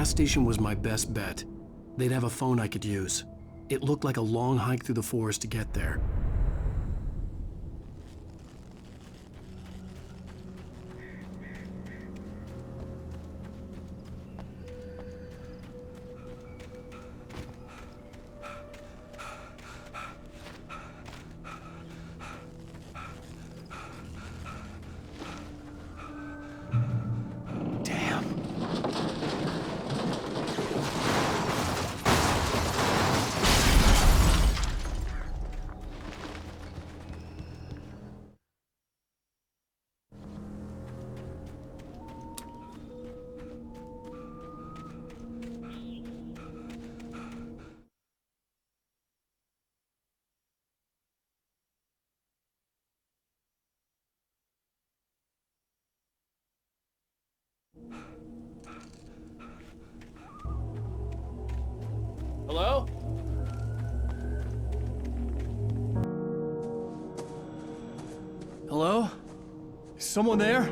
gas station was my best bet. They'd have a phone I could use. It looked like a long hike through the forest to get there. Hello? Hello? Is someone there?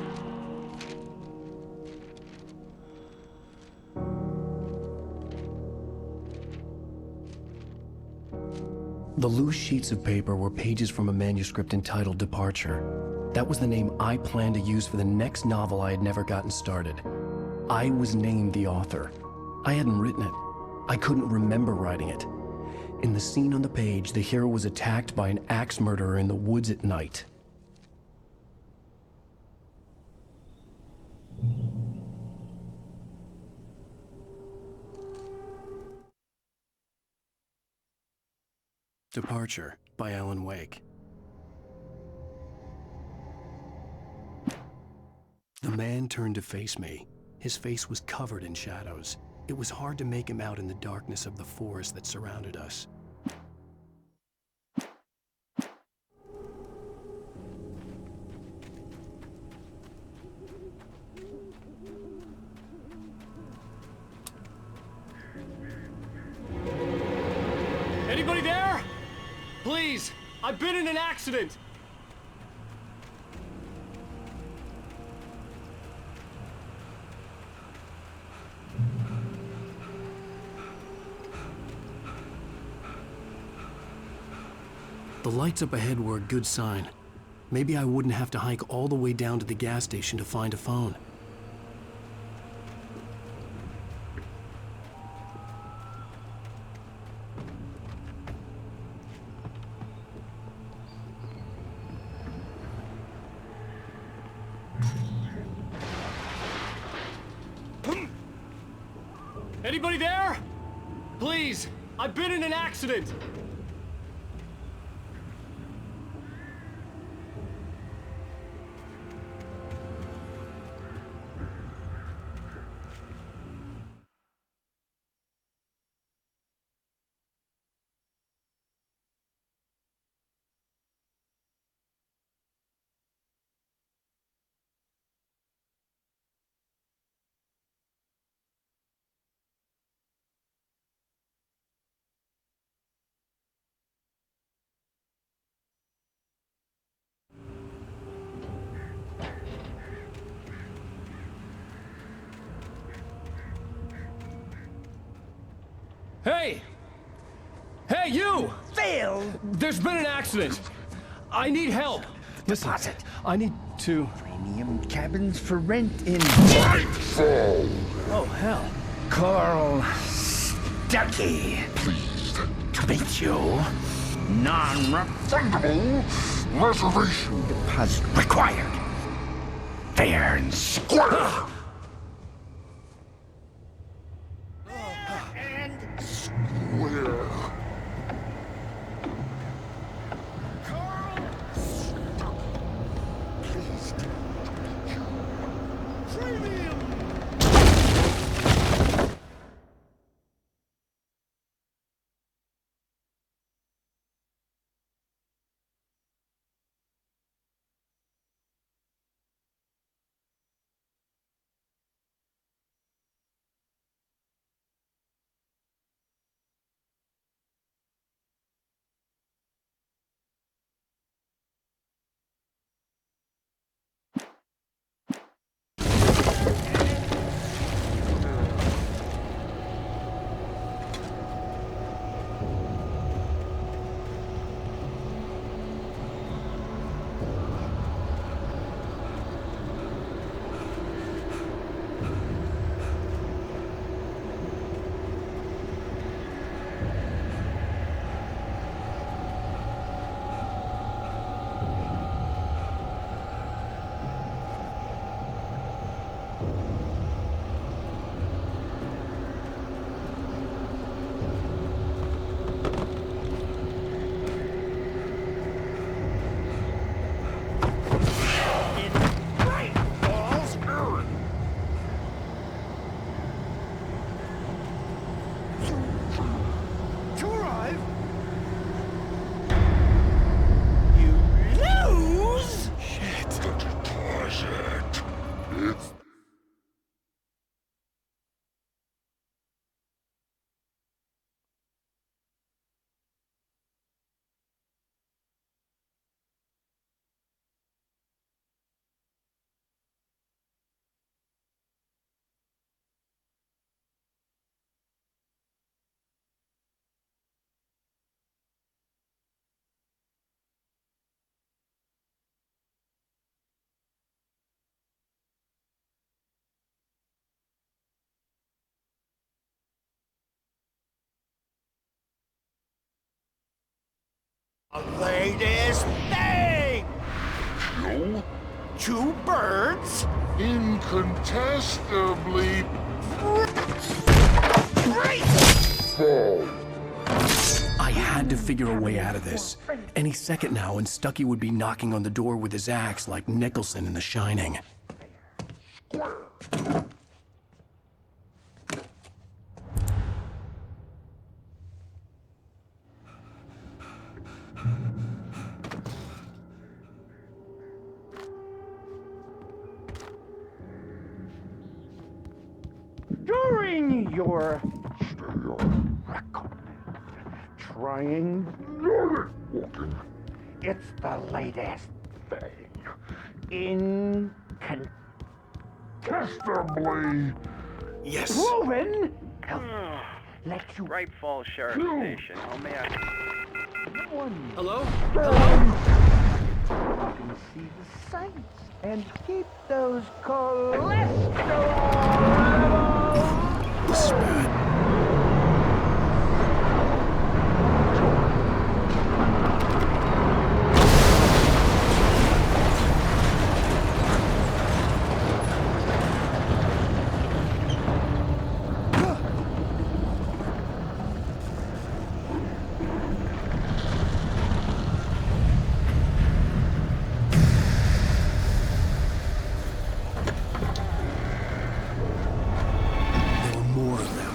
The loose sheets of paper were pages from a manuscript entitled Departure. That was the name I planned to use for the next novel I had never gotten started. I was named the author. I hadn't written it. I couldn't remember writing it. In the scene on the page, the hero was attacked by an axe murderer in the woods at night. Departure by Alan Wake. The man turned to face me. His face was covered in shadows. It was hard to make him out in the darkness of the forest that surrounded us. Anybody there? Please, I've been in an accident. The lights up ahead were a good sign. Maybe I wouldn't have to hike all the way down to the gas station to find a phone. Anybody there? Please, I've been in an accident. Hey! Hey, you! Phil! There's been an accident. I need help. Listen, Deposit. I need to... Premium cabins for rent in Nightfall! Oh, hell. Carl Stuckey. Pleased. To meet you. Non-refundable Reservation deposit required. Fair and square! and Square. Carl Stuckey. Pleased to meet you. Premium. Latest thing! Kill? 2 birds? Incontestably Fall! I had to figure a way out of this. Any second now, and Stucky would be knocking on the door with his axe like Nicholson in The Shining. During your trying, walking. it's the latest thing. Incontestably Yes. Proven. Let you Great Falls Sheriff Station. How may I? Hello? can see the sights and keep those cholesterol levels. This is bad. There were more of them.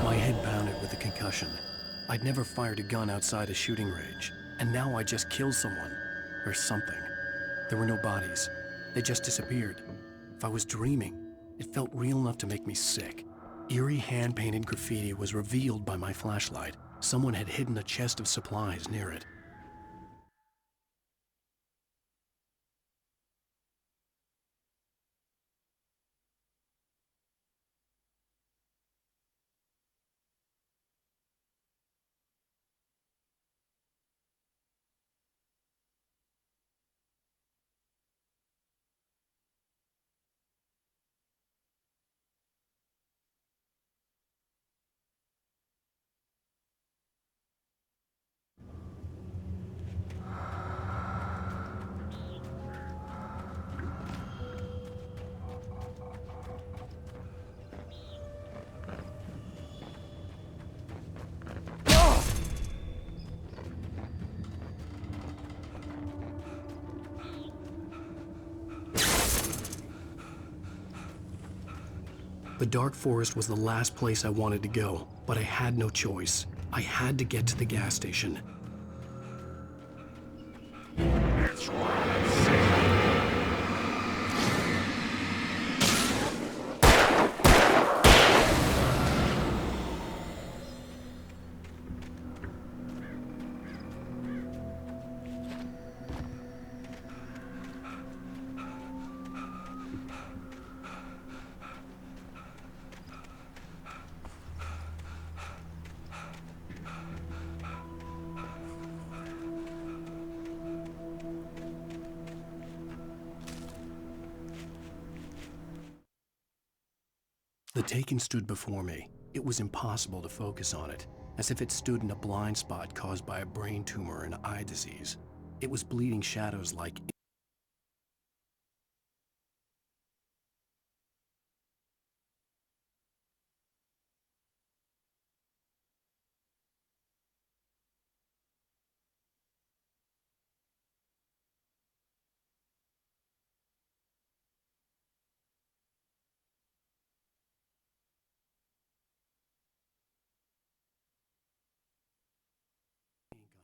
My head pounded with the concussion. I'd never fired a gun outside a shooting range, and now I just killed someone. Or something. There were no bodies. They just disappeared. If I was dreaming, it felt real enough to make me sick. Eerie hand-painted graffiti was revealed by my flashlight. Someone had hidden a chest of supplies near it. The dark forest was the last place I wanted to go, but I had no choice. I had to get to the gas station. The Taken stood before me. It was impossible to focus on it, as if it stood in a blind spot caused by a brain tumor and eye disease. It was bleeding shadows like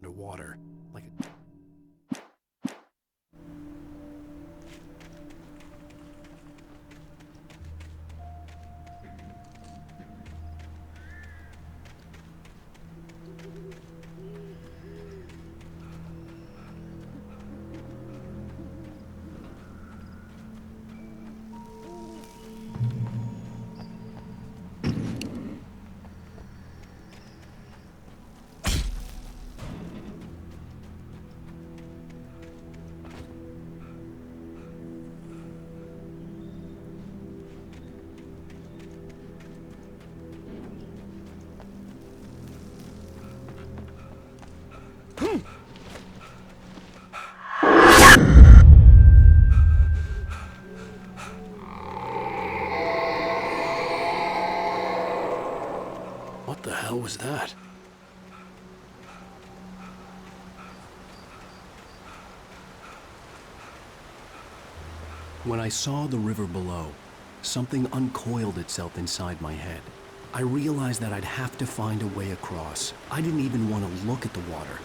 underwater, like a hell was that? When I saw the river below, something uncoiled itself inside my head. I realized that I'd have to find a way across. I didn't even want to look at the water.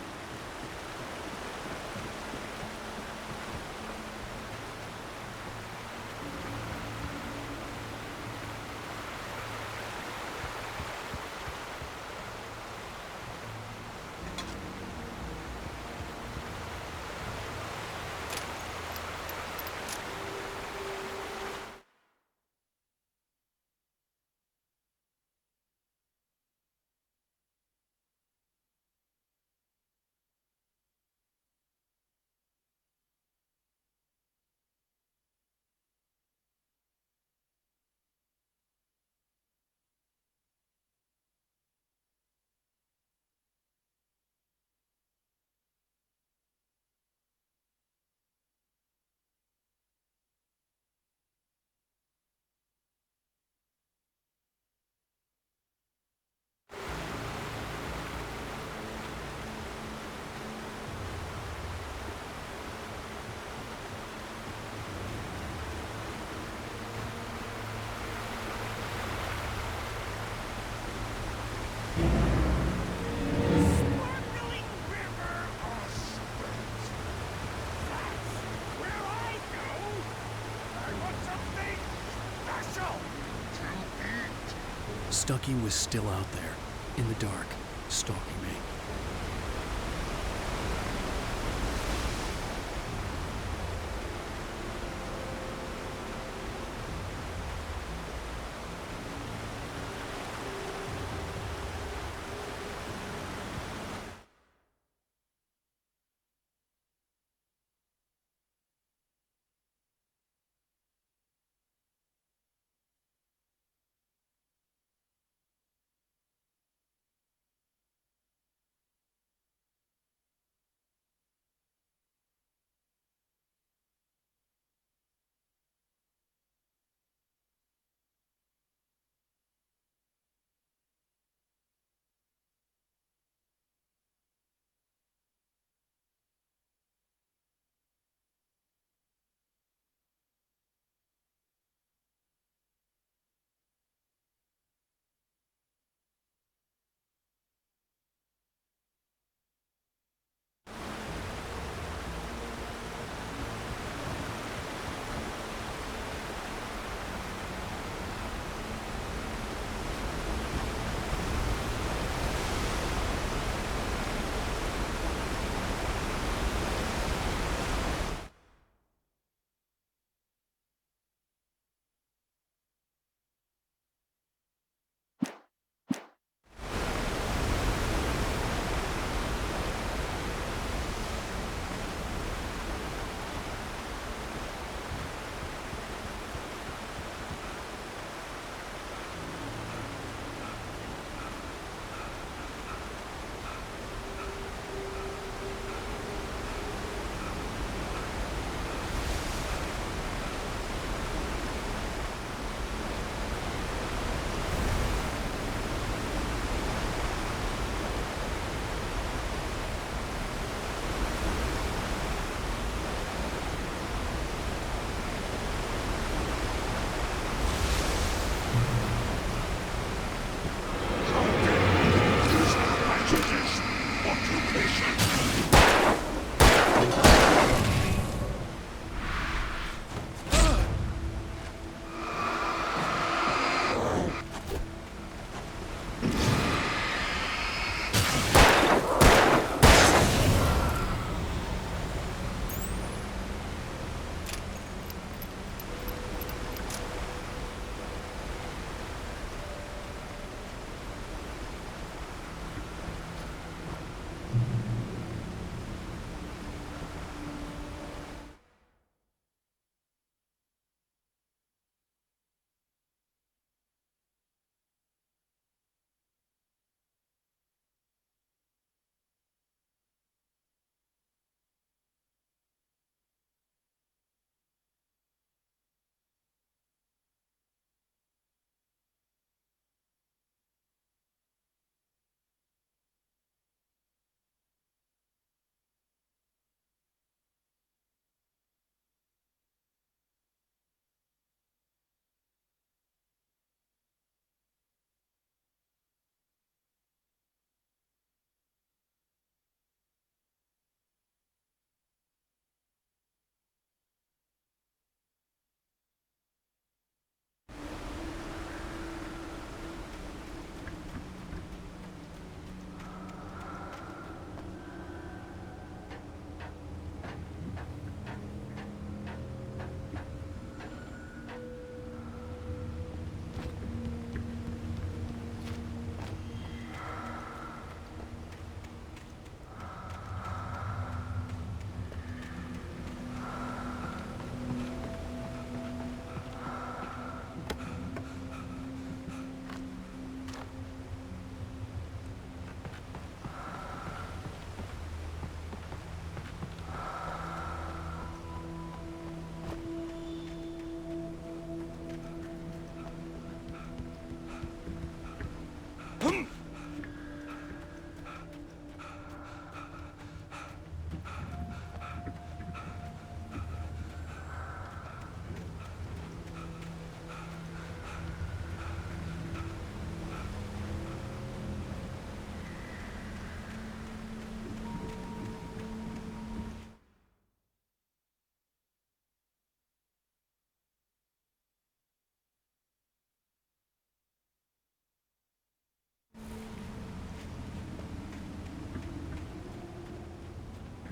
Stucky was still out there, in the dark, stalking me.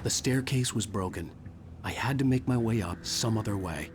The staircase was broken. I had to make my way up some other way.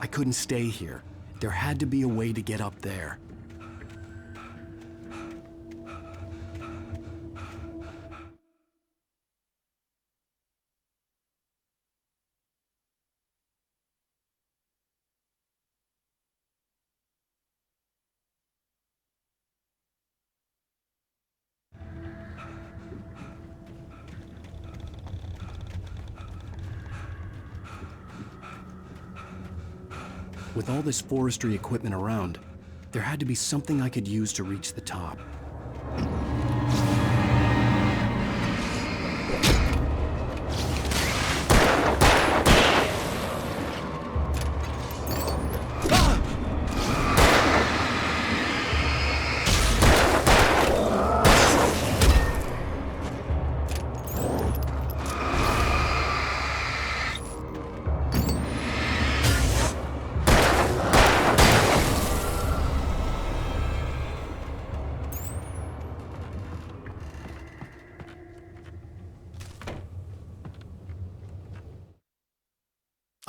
I couldn't stay here. There had to be a way to get up there. With all this forestry equipment around, there had to be something I could use to reach the top.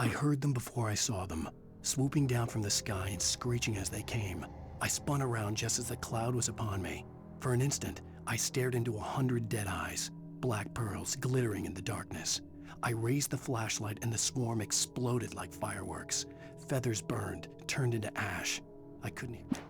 I heard them before I saw them, swooping down from the sky and screeching as they came. I spun around just as the cloud was upon me. For an instant, I stared into 100 dead eyes, black pearls glittering in the darkness. I raised the flashlight and the swarm exploded like fireworks. Feathers burned, turned into ash. I couldn't even...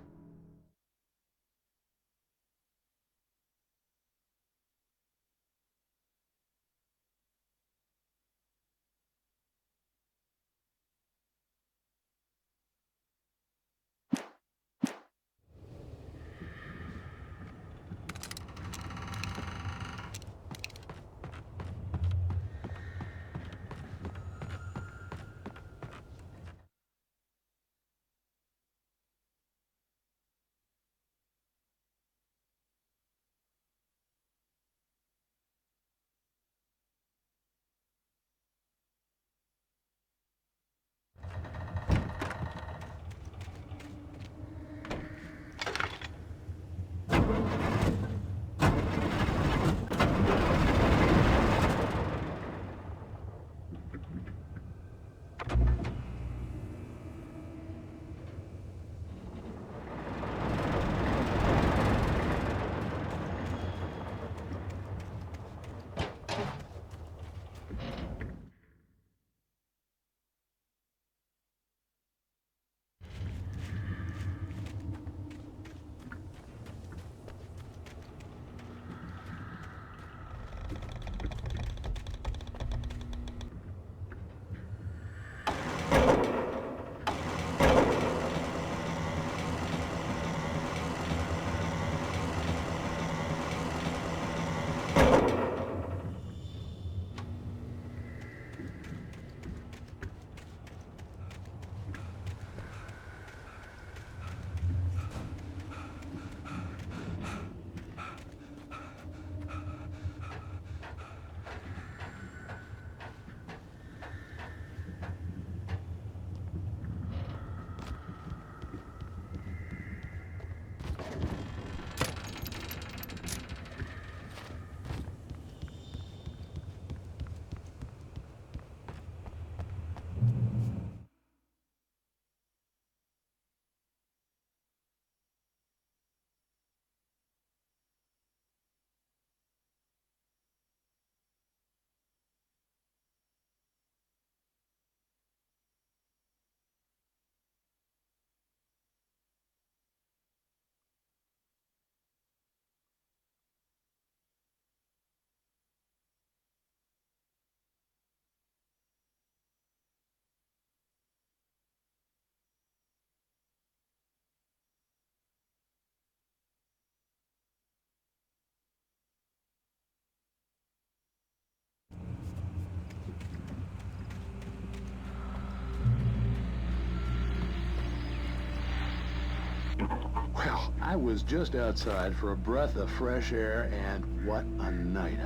Well, I was just outside for a breath of fresh air, and what a night.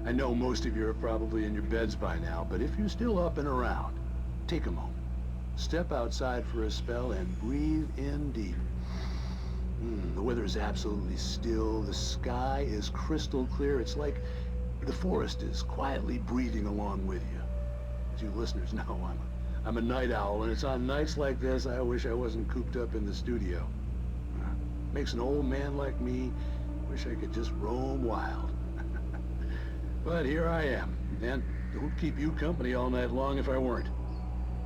I know most of you are probably in your beds by now, but if you're still up and around, take a moment. Step outside for a spell and breathe in deep. The weather is absolutely still. The sky is crystal clear. It's like the forest is quietly breathing along with you. As you listeners know, I'm a night owl, and it's on nights like this I wish I wasn't cooped up in the studio. Makes an old man like me wish I could just roam wild. But here I am, and don't keep you company all night long if I weren't.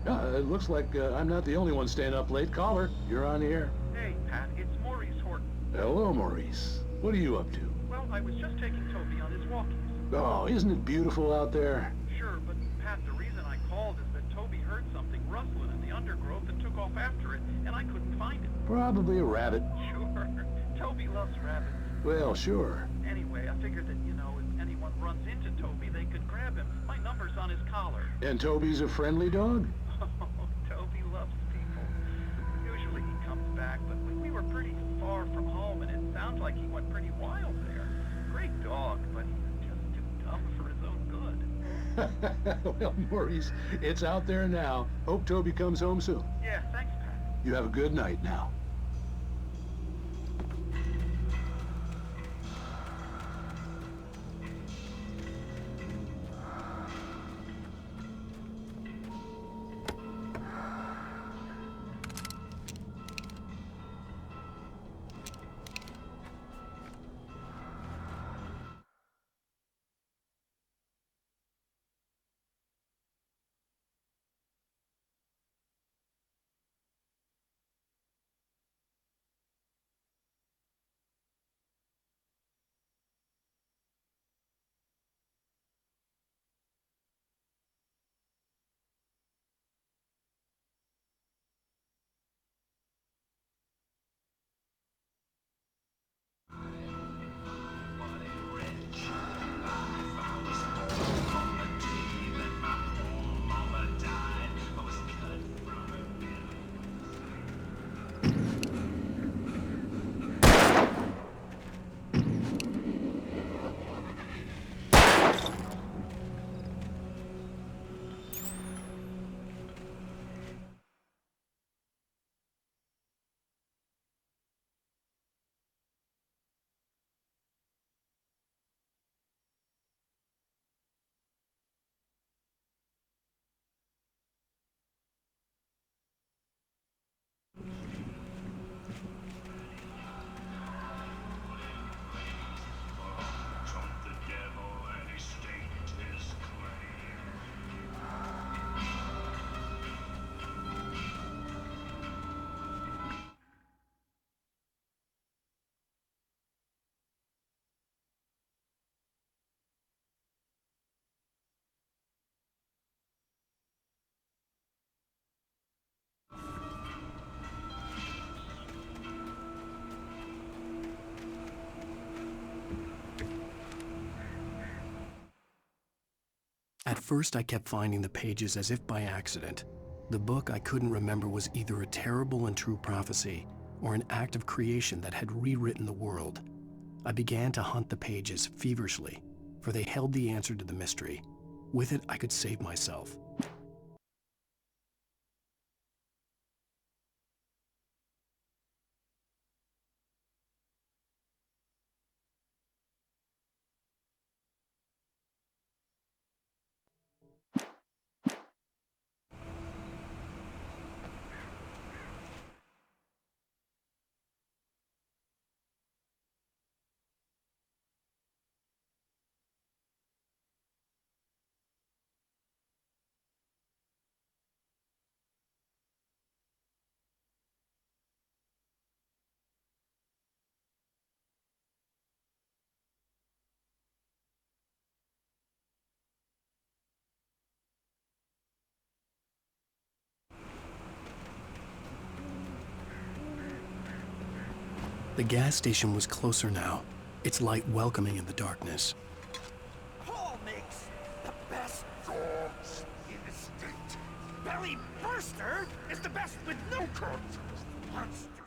It looks like I'm not the only one staying up late. Caller, you're on the air. Hey, Pat, it's Maurice Horton. Hello, Maurice. What are you up to? Well, I was just taking Toby on his walkies. Oh, isn't it beautiful out there? Sure, but Pat, the reason I called is that Toby heard something rustling in the undergrowth and took off after it, and I couldn't find it. Probably a rabbit. Sure. Toby loves rabbits. Well, sure. Anyway, I figured that, if anyone runs into Toby, they could grab him. My number's on his collar. And Toby's a friendly dog? Oh, Toby loves people. Usually he comes back, but we were pretty far from home, and it sounds like he went pretty wild there. Great dog, but he's just too dumb for his own good. Well, Maurice, it's out there now. Hope Toby comes home soon. Yeah, thanks, Pat. You have a good night now. At first, I kept finding the pages as if by accident. The book I couldn't remember was either a terrible and true prophecy or an act of creation that had rewritten the world. I began to hunt the pages feverishly, for they held the answer to the mystery. With it, I could save myself. The gas station was closer now, its light welcoming in the darkness. Paul makes the best dogs in the state. Belly Burster is the best with no contest. Monster.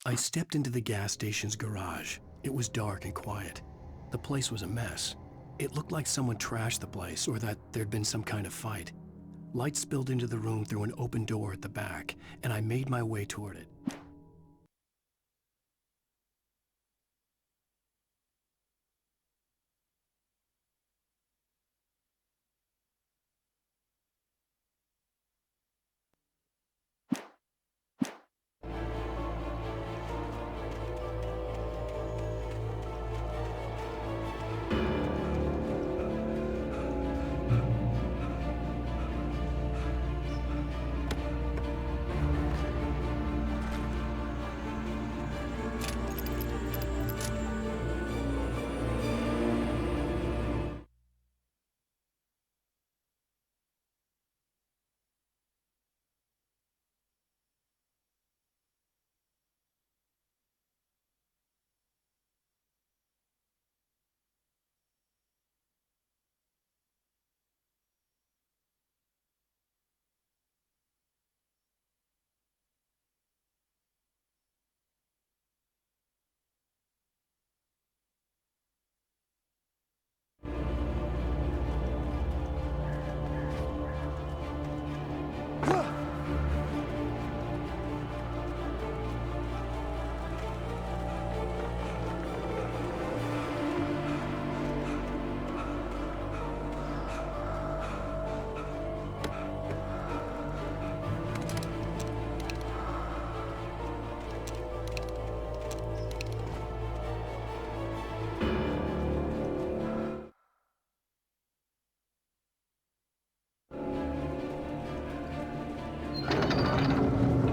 I stepped into the gas station's garage. It was dark and quiet. The place was a mess. It looked like someone trashed the place or that there'd been some kind of fight. Light spilled into the room through an open door at the back, and I made my way toward it.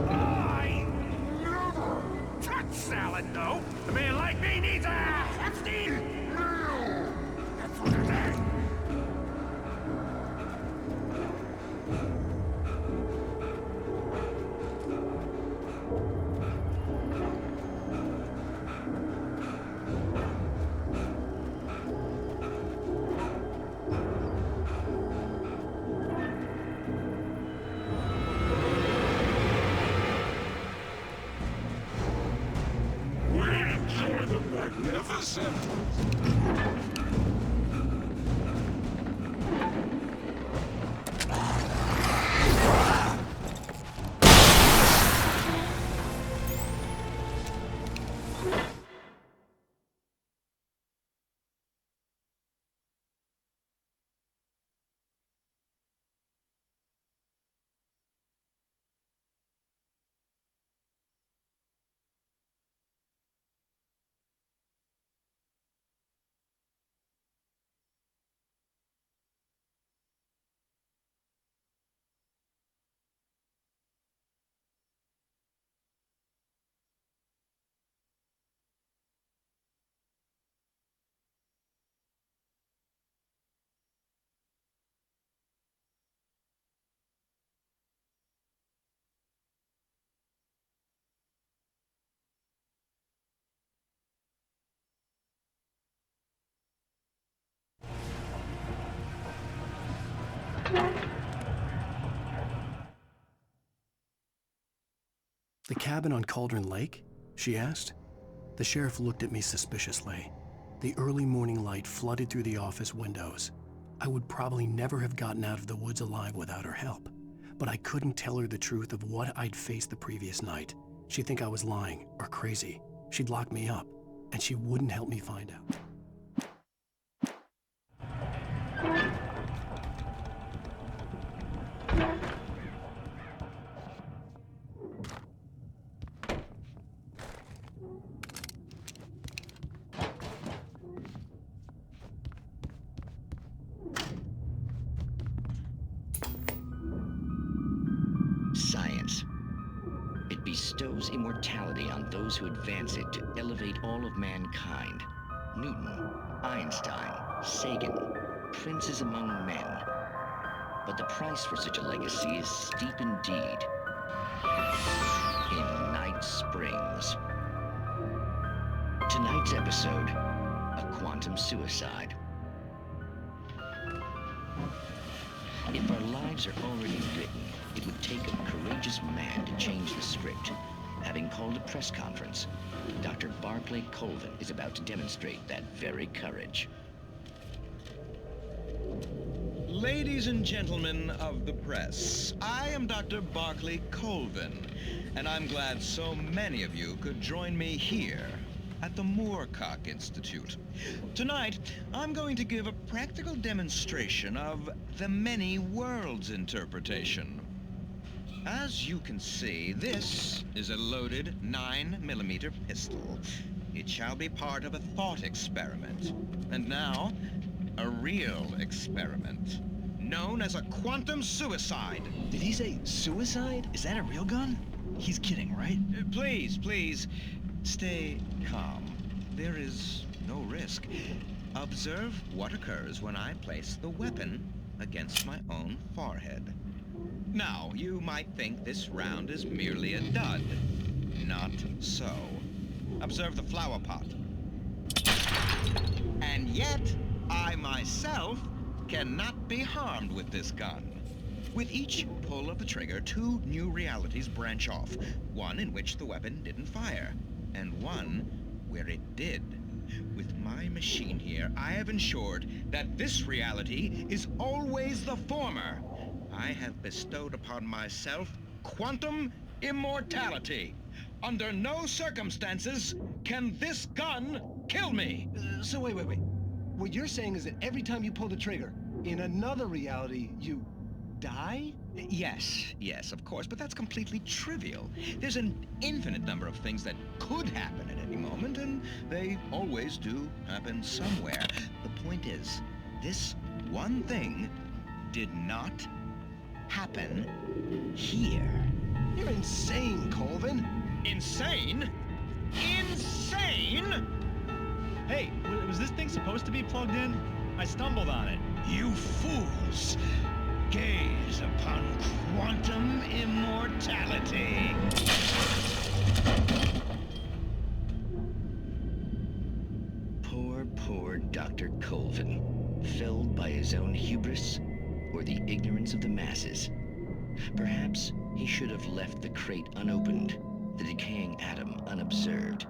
I never touch salad, no. A man like me needs a hefty meal. That's what it is. Magnificent! The cabin on Cauldron Lake? She asked. The sheriff looked at me suspiciously. The early morning light flooded through the office windows. I would probably never have gotten out of the woods alive without her help, but I couldn't tell her the truth of what I'd faced the previous night. She'd think I was lying or crazy. She'd lock me up, and she wouldn't help me find out. Science. It bestows immortality on those who advance it to elevate all of mankind. Newton, Einstein, Sagan, princes among men. But the price for such a legacy is steep indeed. In Night Springs. Tonight's episode, a quantum suicide. If our lives are already written, it would take a courageous man to change the script. having called a press conference. Dr. Barclay Colvin is about to demonstrate that very courage. Ladies and gentlemen of the press, I am Dr. Barclay Colvin, and I'm glad so many of you could join me here at the Moorcock Institute. Tonight, I'm going to give a practical demonstration of the many worlds interpretation. As you can see, this is a loaded 9mm pistol. It shall be part of a thought experiment. And now, a real experiment, known as a quantum suicide. Did he say suicide? Is that a real gun? He's kidding, right? Please, stay calm. There is no risk. Observe what occurs when I place the weapon against my own forehead. Now, you might think this round is merely a dud. Not so. Observe the flower pot. And yet, I myself cannot be harmed with this gun. With each pull of the trigger, 2 new realities branch off. One in which the weapon didn't fire, and one where it did. With my machine here, I have ensured that this reality is always the former. I have bestowed upon myself quantum immortality. Under no circumstances can this gun kill me. So wait. What you're saying is that every time you pull the trigger, in another reality, you die? Yes, of course, but that's completely trivial. There's an infinite number of things that could happen at any moment, and they always do happen somewhere. The point is, this one thing did not happen here. You're insane, Colvin. Insane? Insane? Hey, was this thing supposed to be plugged in? I stumbled on it. You fools! Gaze upon quantum immortality. Poor Dr. Colvin, felled by his own hubris or the ignorance of the masses. Perhaps he should have left the crate unopened, the decaying atom unobserved.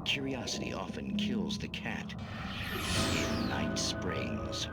Curiosity often kills the cat in Night Springs.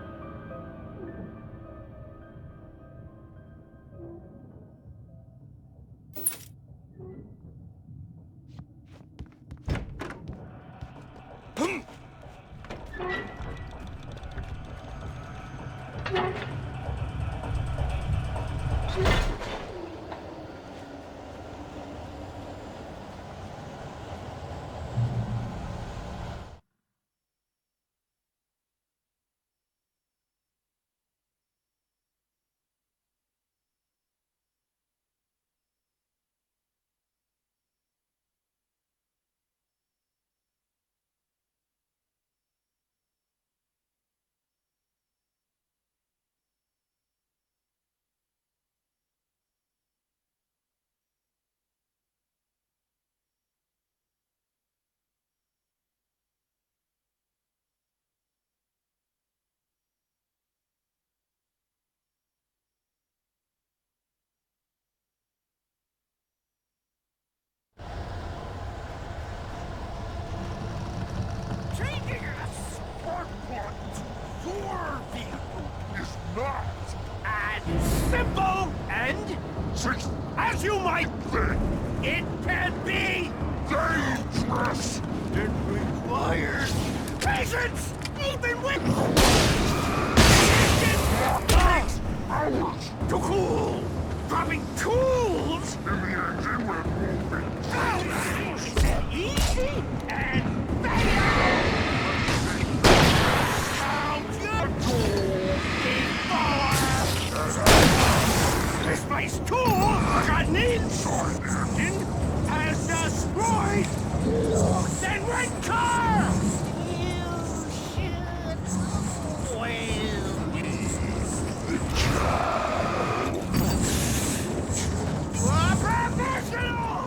Changing a spark plug to your vehicle is not as simple and, as you might think, it can be dangerous. It requires patience, even with takes hours to cool. Dropping tools in the engine when moving easy and this place tool gotten inside engine has destroyed then red car! You should professional!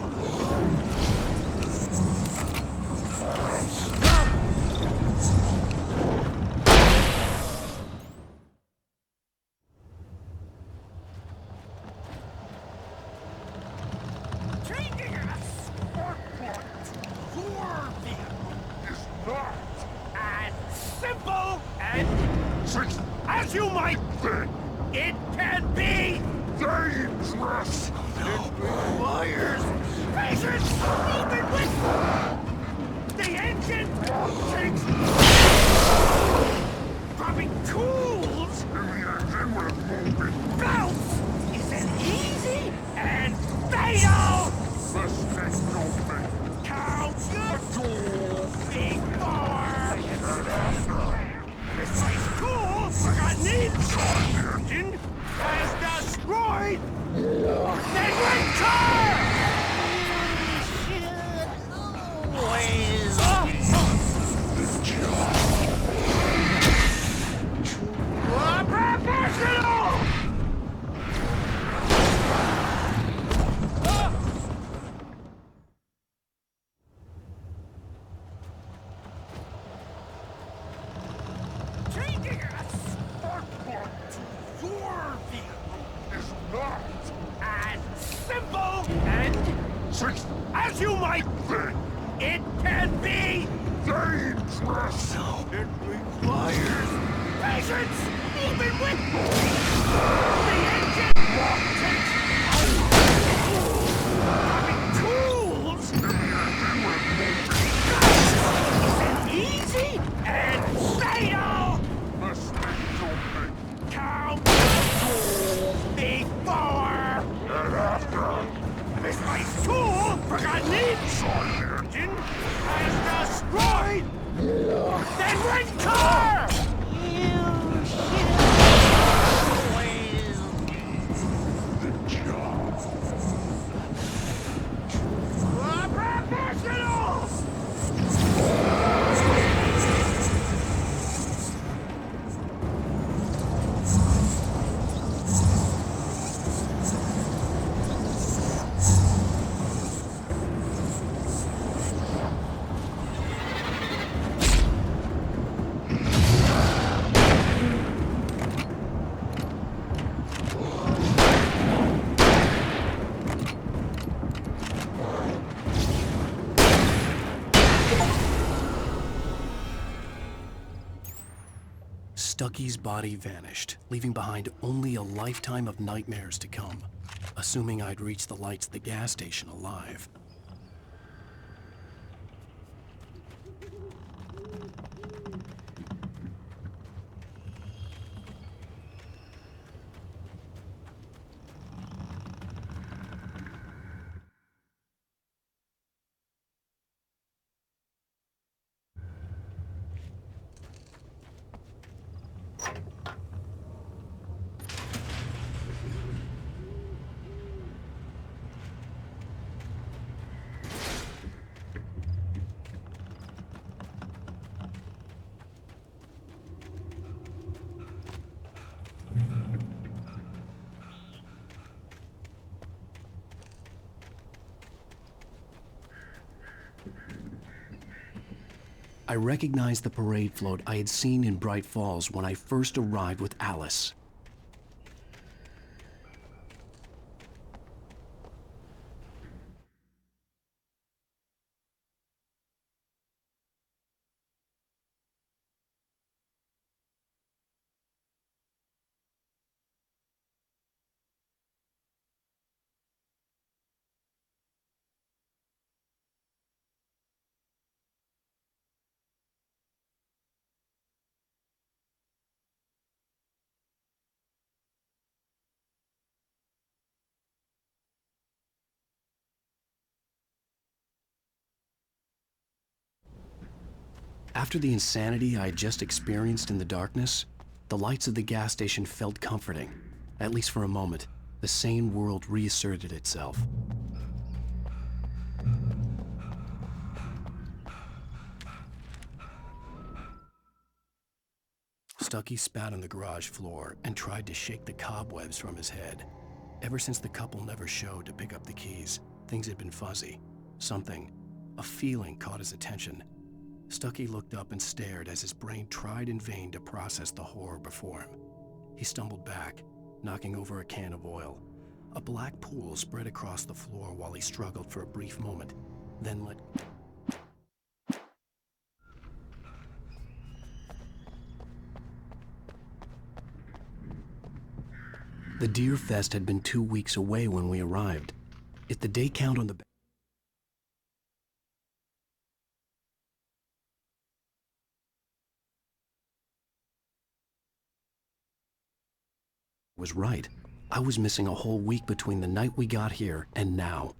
Changing a you might think, it can be dangerous. It requires patience even with the engine takes dropping tools In the engine with moving belts is an easy and fatal mistake don't make. count Tool. before this place cool forgotten engine has destroyed the winter! Professional! Changing a spark plug to your vehicle Is not as simple and six as you might thing it can be. dangerous. It requires patience, even with the engine takes dropping tools. In the engine with moving Is an easy and fatal mistake don't make. count before And after misplaced tool forgotten inside the engine engine has destroyed the winter! Professionals! Stucky's body vanished, leaving behind only a lifetime of nightmares to come, assuming I'd reached the lights at the gas station alive. I recognized the parade float I had seen in Bright Falls when I first arrived with Alice. After the insanity I had just experienced in the darkness, the lights of the gas station felt comforting. At least for a moment, the sane world reasserted itself. Stucky spat on the garage floor and tried to shake the cobwebs from his head. Ever since the couple never showed to pick up the keys, things had been fuzzy. Something, a feeling, caught his attention. Stucky looked up and stared as his brain tried in vain to process the horror before him. He stumbled back, knocking over a can of oil. A black pool spread across the floor while he struggled for a brief moment, then let... The Deer Fest had been 2 weeks away when we arrived. If the day count on the was right, I was missing a whole week between the night we got here and now.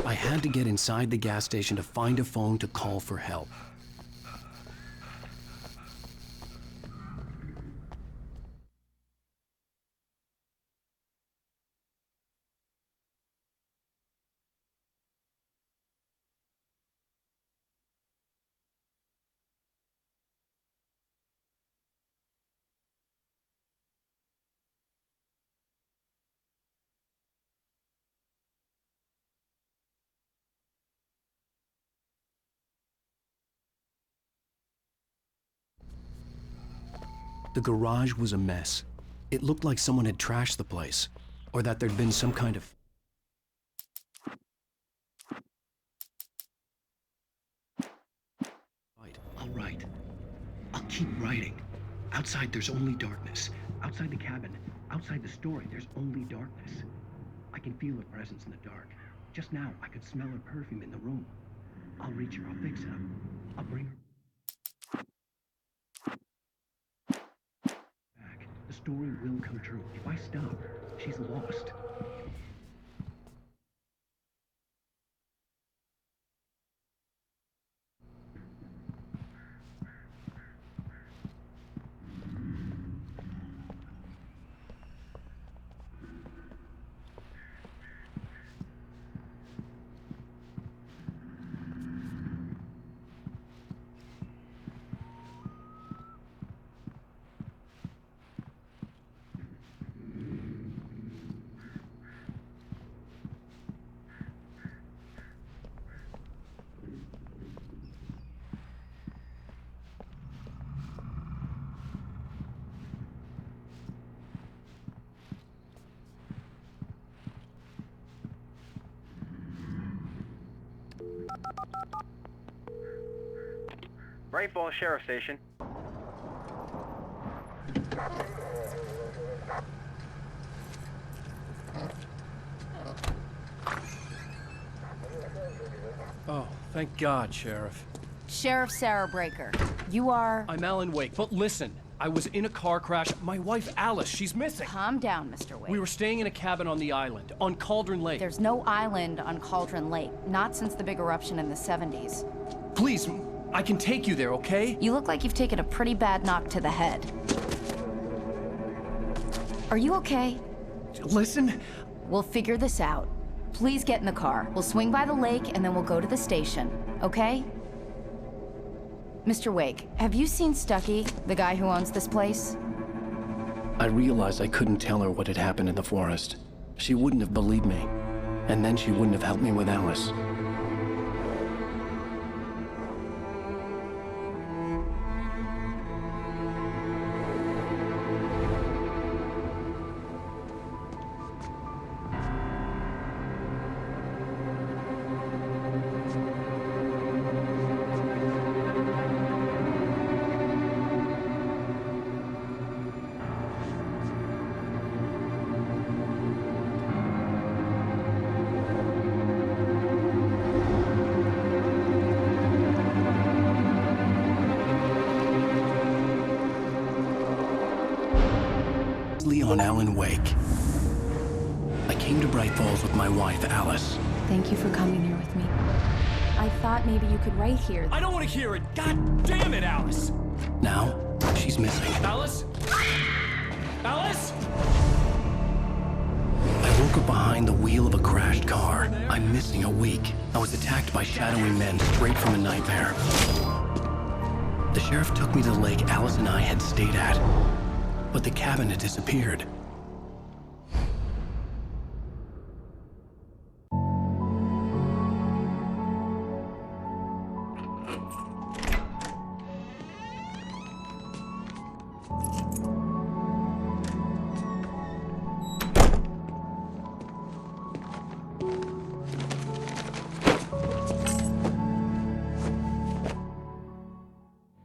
I had to get inside the gas station to find a phone to call for help. The garage was a mess. It looked like someone had trashed the place, or that there'd been some kind of... I'll write. I'll keep writing. Outside, there's only darkness. Outside the cabin, outside the story, there's only darkness. I can feel her presence in the dark. Just now, I could smell her perfume in the room. I'll reach her, I'll fix it up. I'll bring her back. The story will come true. If I stop, she's lost. Bright Falls Sheriff Station. Oh, thank God, Sheriff. Sheriff Sarah Breaker. You are... I'm Alan Wake, but listen. I was in a car crash. My wife, Alice, she's missing. Calm down, Mr. Wake. We were staying in a cabin on the island, on Cauldron Lake. There's no island on Cauldron Lake. Not since the big eruption in the 70s. Please, I can take you there, okay? You look like you've taken a pretty bad knock to the head. Are you okay? Listen. We'll figure this out. Please get in the car. We'll swing by the lake and then we'll go to the station, okay? Mr. Wake, have you seen Stucky, the guy who owns this place? I realized I couldn't tell her what had happened in the forest. She wouldn't have believed me. And then she wouldn't have helped me with Alice. On Alan Wake. I came to Bright Falls with my wife, Alice. Thank you for coming here with me. I thought maybe you could write here. I don't want to hear it! God damn it, Alice! Now, she's missing. Alice? Alice? I woke up behind the wheel of a crashed car. I'm missing a week. I was attacked by shadowy men straight from a nightmare. The sheriff took me to the lake Alice and I had stayed at. But the cabin had disappeared.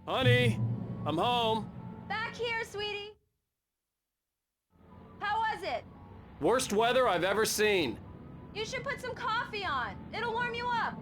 Honey, I'm home. Back here, sweetie. How was it? Worst weather I've ever seen. You should put some coffee on. It'll warm you up.